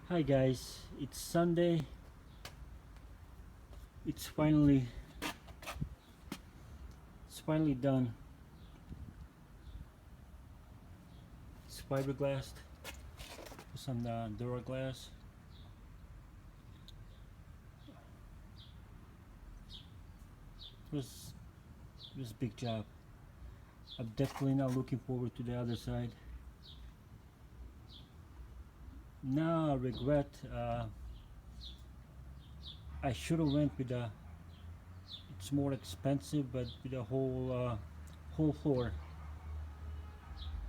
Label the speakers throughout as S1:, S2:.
S1: Hi guys, it's Sunday. It's finally done. It's fiberglass with some Duraglass. It was a big job. I'm definitely not looking forward to the other side. Now I regret. I should have went with the. It's more expensive, but with the whole floor.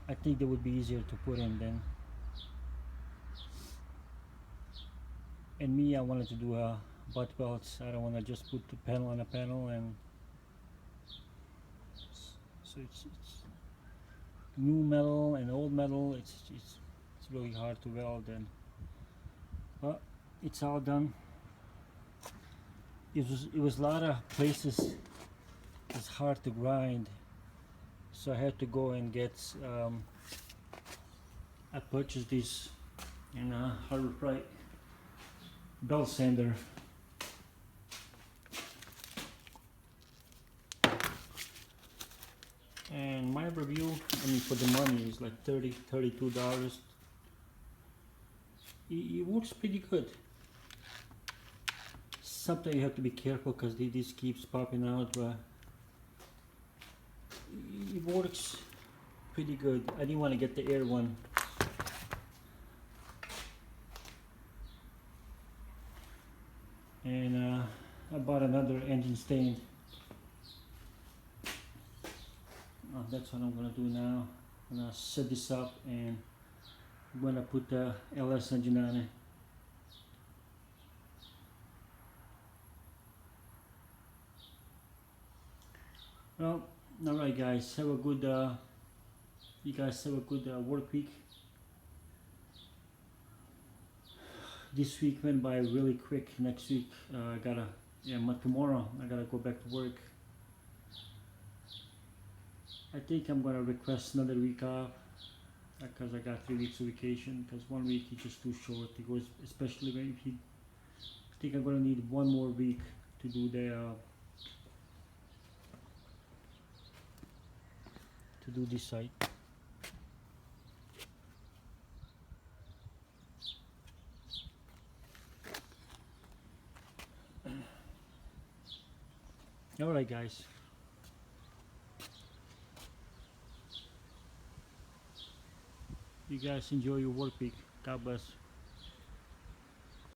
S1: I think that would be easier to put in then. And me, I wanted to do butt welds. I don't want to just put the panel on a panel, and so it's new metal and old metal. It's really hard to weld, and but it's all done. It was a lot of places. It's hard to grind, so I had to go and get. I purchased this in Harbor Freight belt sander. And my review, I mean, for the money is like $32. It works pretty good. Sometimes you have to be careful because this keeps popping out, but it works pretty good. I didn't want to get the air one. And I bought another engine stain. That's what I'm gonna do now. I'm gonna set this up and I'm gonna put the LS engine on it. Well, alright guys, have a good you guys have a good work week. This week went by really quick. Next week I gotta tomorrow I gotta go back to work. I think I'm gonna request another week off because I got 3 weeks of vacation, because 1 week is just too short. It goes, especially when if you I think I'm gonna need 1 more week to do this site. Alright guys. You guys enjoy your work week. God bless.